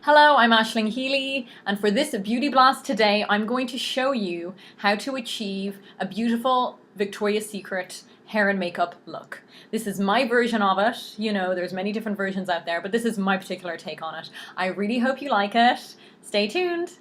Hello, I'm Aisling Healy, and for this Beauty Blast today, I'm going to show you how to achieve a beautiful Victoria's Secret hair and makeup look. This is my version of it. You know, there's many different versions out there, but this is my particular take on it. I really hope you like it. Stay tuned.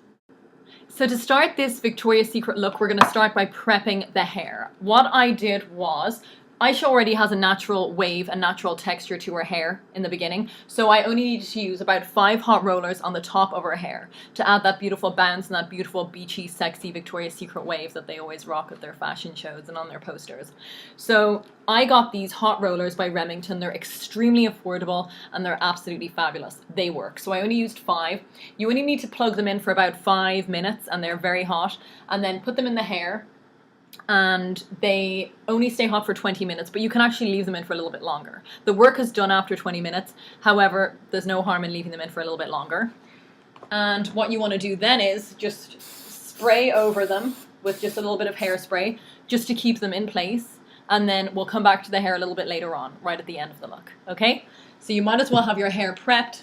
So to start this Victoria's Secret look, we're going to start by prepping the hair. What I did was, Aisha already has a natural wave, a natural texture to her hair in the beginning, so I only needed to use about 5 hot rollers on the top of her hair to add that beautiful bounce and that beautiful beachy, sexy Victoria's Secret wave that they always rock at their fashion shows and on their posters. So I got these hot rollers by Remington. They're extremely affordable and they're absolutely fabulous. They work. So I only used 5. You only need to plug them in for about 5 minutes and they're very hot, and then put them in the hair, and they only stay hot for 20 minutes, but you can actually leave them in for a little bit longer. The work is done after 20 minutes. However, there's no harm in leaving them in for a little bit longer. And what you want to do then is just spray over them with just a little bit of hairspray just to keep them in place. And then we'll come back to the hair a little bit later on, right at the end of the look. Okay? So you might as well have your hair prepped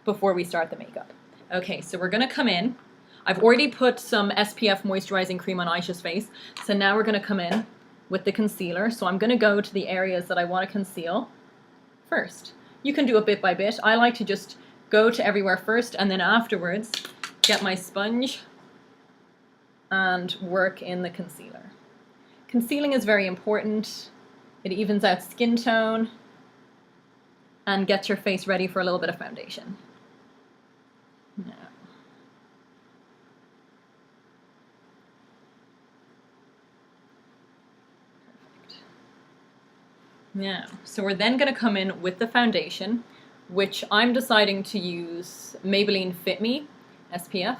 before we start the makeup. Okay, so we're going to come in. I've already put some SPF moisturizing cream on Aisha's face, so now we're going to come in with the concealer. So I'm going to go to the areas that I want to conceal first. You can do it bit by bit. I like to just go to everywhere first, and then afterwards get my sponge and work in the concealer. Concealing is very important. It evens out skin tone and gets your face ready for a little bit of foundation. Now, yeah, so we're then going to come in with the foundation, which I'm deciding to use Maybelline Fit Me SPF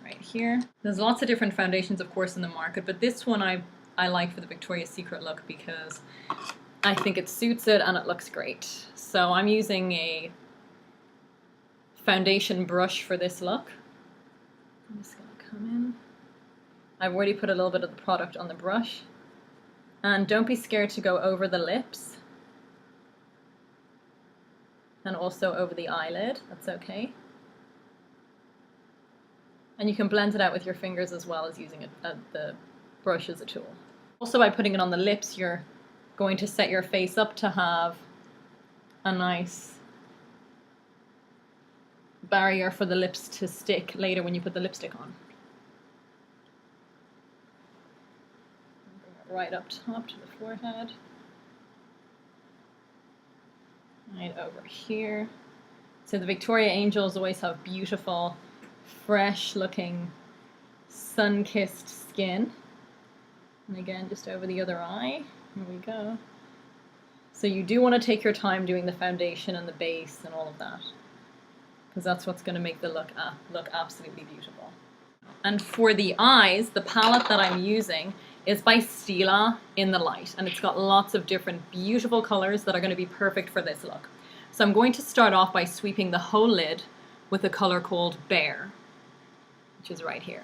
right here. There's lots of different foundations, of course, in the market, but this one I like for the Victoria's Secret look because I think it suits it and it looks great. So I'm using a foundation brush for this look. I'm just going to come in. I've already put a little bit of the product on the brush. And don't be scared to go over the lips and also over the eyelid. That's okay. And you can blend it out with your fingers as well as using the brush as a tool. Also, by putting it on the lips, you're going to set your face up to have a nice barrier for the lips to stick later when you put the lipstick on. Right up top to the forehead, right over here. So the Victoria Angels always have beautiful, fresh looking, sun-kissed skin. And again, just over the other eye. Here we go. So you do want to take your time doing the foundation and the base and all of that, because that's what's going to make the look absolutely beautiful. And for the eyes, the palette that I'm using is by Stila in the Light, and it's got lots of different beautiful colors that are going to be perfect for this look. So I'm going to start off by sweeping the whole lid with a color called Bear, which is right here.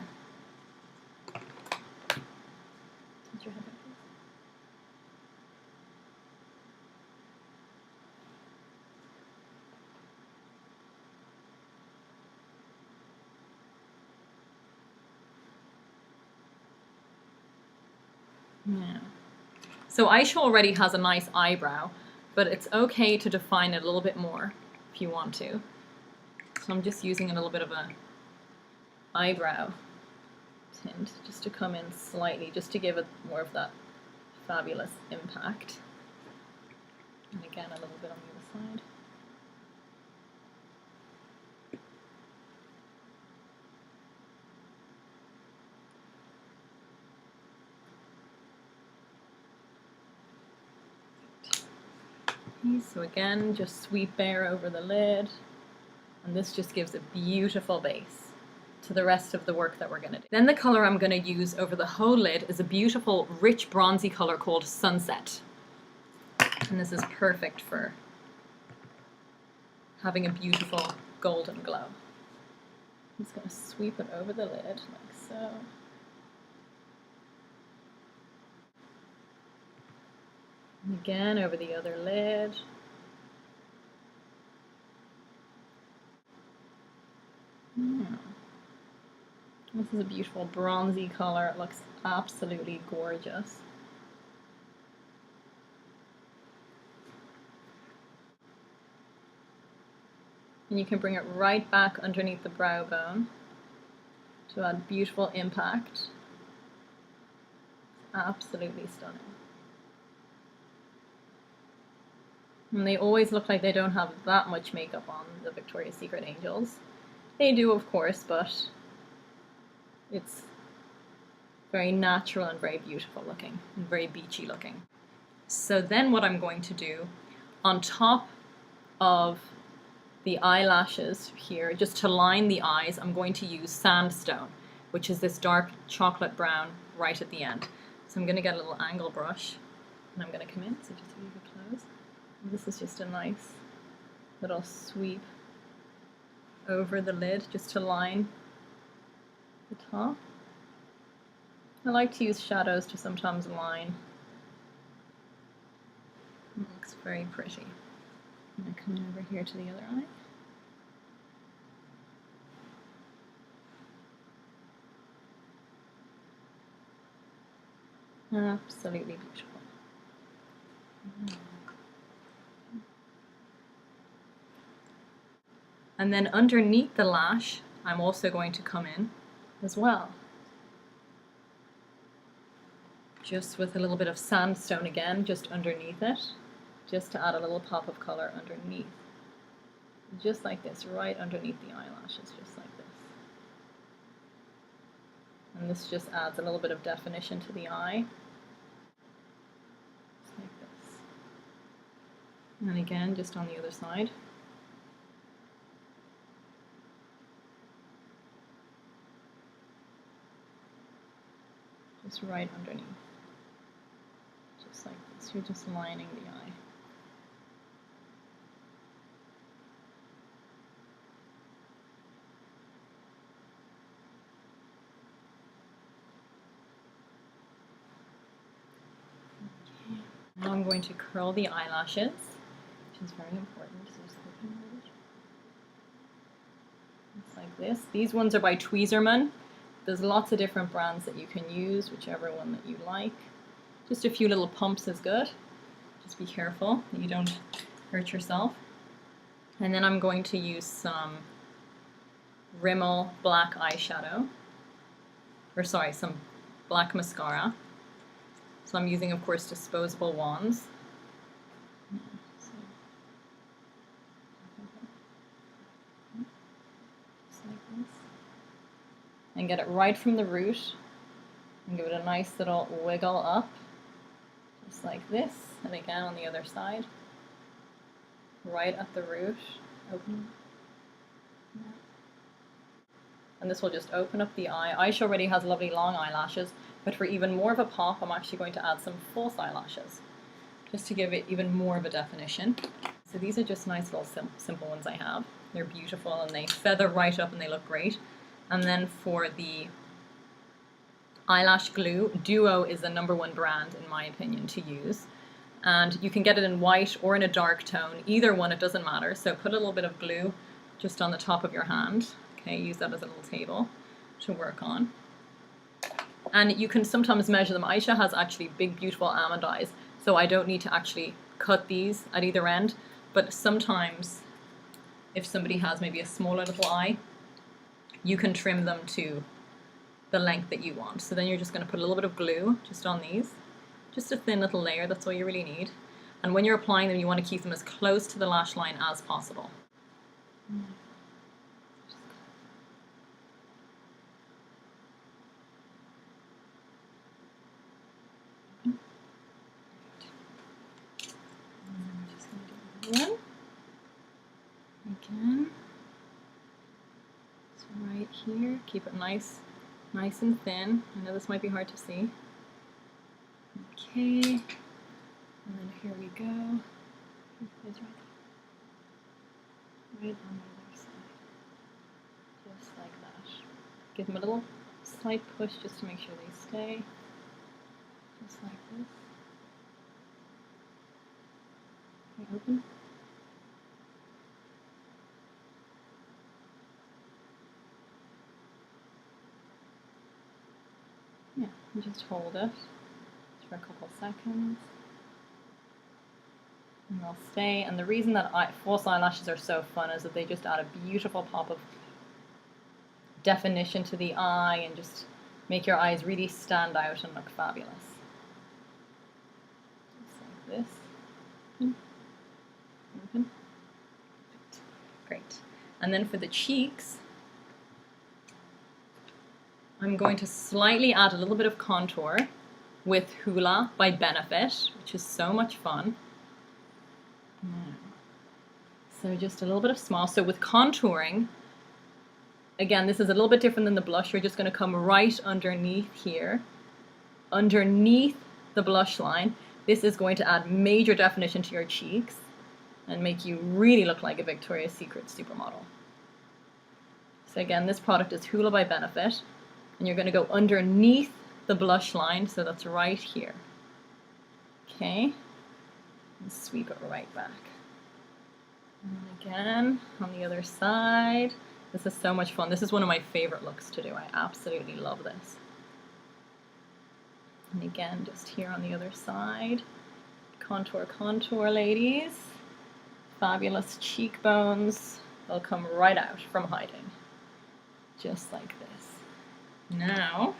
Yeah. So Aisha already has a nice eyebrow, but it's okay to define it a little bit more if you want to. So I'm just using a little bit of a eyebrow tint just to come in slightly, just to give it more of that fabulous impact. And again, a little bit on the other side. So again, just sweep Bear over the lid, and this just gives a beautiful base to the rest of the work that we're going to do. Then the color I'm going to use over the whole lid is a beautiful rich bronzy color called Sunset, and this is perfect for having a beautiful golden glow. I'm just going to sweep it over the lid like so. And again over the other lid. Yeah. This is a beautiful bronzy color. It looks absolutely gorgeous. And you can bring it right back underneath the brow bone to add beautiful impact. Absolutely stunning. And they always look like they don't have that much makeup on, the Victoria's Secret Angels. They do, of course, but it's very natural and very beautiful looking and very beachy looking. So then what I'm going to do on top of the eyelashes here, just to line the eyes, I'm going to use Sandstone, which is this dark chocolate brown right at the end. So I'm going to get a little angle brush and I'm going to come in, so just really close. And this is just a nice little sweep over the lid just to line the top. I like to use shadows to sometimes line. It looks very pretty. I'm going to come over here to the other eye. Absolutely beautiful. And then underneath the lash, I'm also going to come in as well. Just with a little bit of Sandstone again, just underneath it, just to add a little pop of color underneath. Just like this, right underneath the eyelashes, just like this. And this just adds a little bit of definition to the eye. Just like this. And again, just on the other side. Just right underneath. Just like this, you're just lining the eye. Okay. Now I'm going to curl the eyelashes, which is very important. So just open it. Just like this. These ones are by Tweezerman. There's lots of different brands that you can use, whichever one that you like. Just a few little pumps is good. Just be careful that you don't hurt yourself. And then I'm going to use some Rimmel black eyeshadow, or sorry, some black mascara. So I'm using, of course, disposable wands. Just like this. And get it right from the root and give it a nice little wiggle up, just like this. And again on the other side, right at the root, open. And this will just open up the eye. Aisha already has lovely long eyelashes, but for even more of a pop, I'm actually going to add some false eyelashes, just to give it even more of a definition. So these are just nice little simple ones I have. They're beautiful and they feather right up and they look great. And then for the eyelash glue, Duo is the #1 brand in my opinion to use. And you can get it in white or in a dark tone. Either one, it doesn't matter. So put a little bit of glue just on the top of your hand. Okay, use that as a little table to work on. And you can sometimes measure them. Aisha has actually big, beautiful almond eyes, so I don't need to actually cut these at either end. But sometimes, if somebody has maybe a smaller little eye, you can trim them to the length that you want. So then you're just going to put a little bit of glue just on these. Just a thin little layer, that's all you really need. And when you're applying them, you want to keep them as close to the lash line as possible. One. Again. So right here, keep it nice and thin. I know this might be hard to see. Okay. And then here we go. Right on the other side. Just like that. Give them a little slight push just to make sure they stay. Just like this. Okay, open. Yeah, you just hold it for a couple seconds. And they'll stay. And the reason that false eyelashes are so fun is that they just add a beautiful pop of definition to the eye and just make your eyes really stand out and look fabulous. Just like this. Open. Great. And then for the cheeks, I'm going to slightly add a little bit of contour with Hoola by Benefit, which is so much fun. So just a little bit of small. So with contouring, again, this is a little bit different than the blush. You're just going to come right underneath here, underneath the blush line. This is going to add major definition to your cheeks and make you really look like a Victoria's Secret supermodel. So again, this product is Hoola by Benefit, and you're going to go underneath the blush line, so that's right here. Okay, and sweep it right back. And again, on the other side. This is so much fun. This is one of my favorite looks to do. I absolutely love this. And again, just here on the other side. Contour, contour, ladies. Fabulous cheekbones. They'll come right out from hiding. Just like this. Now,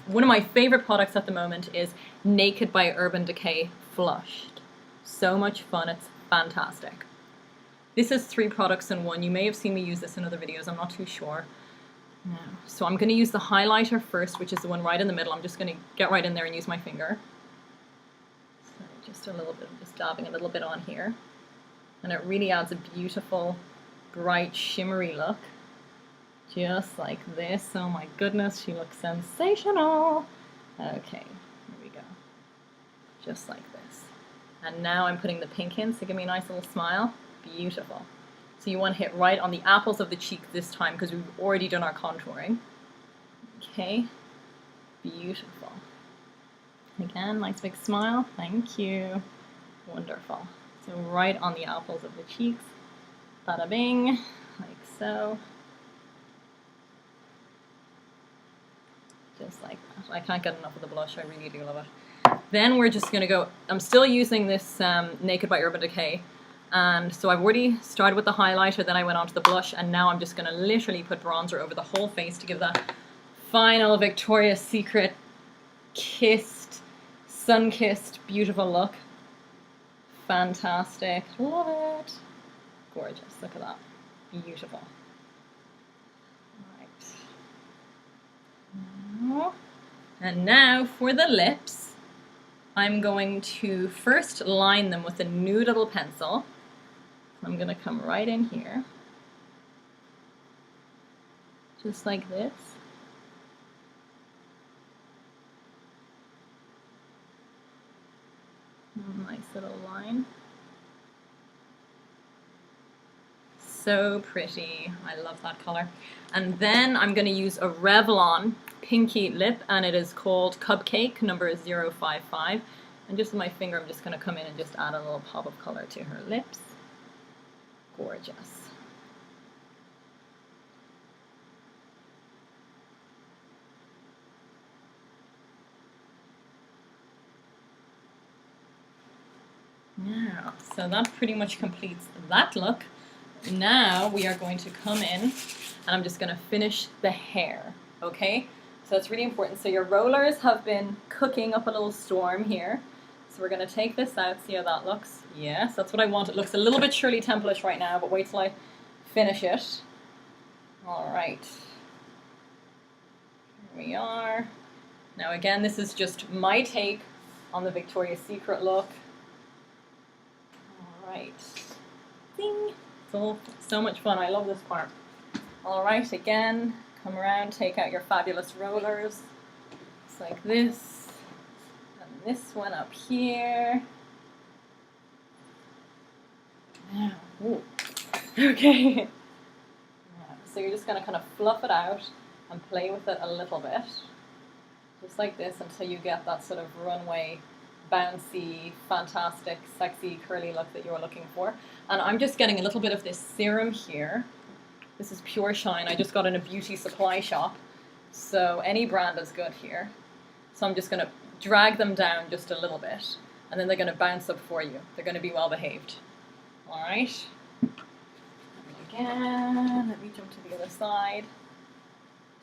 one of my favorite products at the moment is Naked by Urban Decay Flushed. So much fun. It's fantastic. This is 3 products in one. You may have seen me use this in other videos. I'm not too sure. So I'm going to use the highlighter first, which is the one right in the middle. I'm just going to get right in there and use my finger. So just a little bit, just dabbing a little bit on here. And it really adds a beautiful, bright, shimmery look. Just like this. Oh my goodness, she looks sensational. Okay, here we go. Just like this. And now I'm putting the pink in, so give me a nice little smile. Beautiful. So you want to hit right on the apples of the cheek this time because we've already done our contouring. Okay, beautiful. Again, nice big smile. Thank you. Wonderful. So right on the apples of the cheeks. Bada bing, like so. Just like that. I can't get enough of the blush. I really do love it. Then we're just going to go, I'm still using this Naked by Urban Decay. And so I've already started with the highlighter, then I went on to the blush, and now I'm just going to literally put bronzer over the whole face to give that final Victoria's Secret kissed, sun-kissed, beautiful look. Fantastic. Love it. Gorgeous. Look at that. Beautiful. Right. And now for the lips, I'm going to first line them with a nude little pencil. I'm going to come right in here, just like this. Nice little line. So pretty. I love that color. And then I'm going to use a Revlon Pinky lip, and it is called Cupcake number 055. And just with my finger, I'm just going to come in and just add a little pop of color to her lips. Gorgeous. Yeah, so that pretty much completes that look. Now we are going to come in and I'm just going to finish the hair, okay? So it's really important. So your rollers have been cooking up a little storm here. So we're going to take this out, see how that looks. Yes, that's what I want. It looks a little bit Shirley Temple-ish right now, but wait till I finish it. All right. Here we are. Now again, this is just my take on the Victoria's Secret look. All right. Ding. So much fun. I love this part. All right, again, come around, take out your fabulous rollers. Just like this. And this one up here. Now, ooh. Okay. So you're just going to kind of fluff it out and play with it a little bit. Just like this until you get that sort of runway, bouncy, fantastic, sexy, curly look that you're looking for. And I'm just getting a little bit of this serum here. This is Pure Shine. I just got in a beauty supply shop. So any brand is good here. So I'm just going to drag them down just a little bit, and then they're going to bounce up for you. They're going to be well behaved. All right. Again, let me jump to the other side.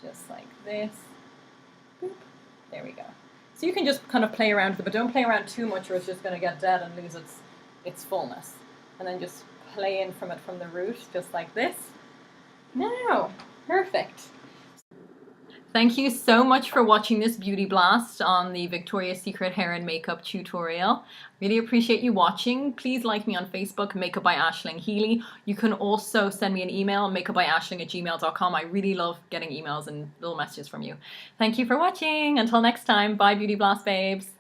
Just like this. Boop. There we go. So you can just kind of play around with it, but don't play around too much or it's just going to get dead and lose its fullness. And then just play in from it from the root, just like this. Now, perfect. Thank you so much for watching this beauty blast on the Victoria's Secret hair and makeup tutorial. Really appreciate you watching. Please like me on Facebook, Makeup by Aisling Healy. You can also send me an email, makeupbyaisling@gmail.com. I really love getting emails and little messages from you. Thank you for watching. Until next time, bye Beauty Blast babes.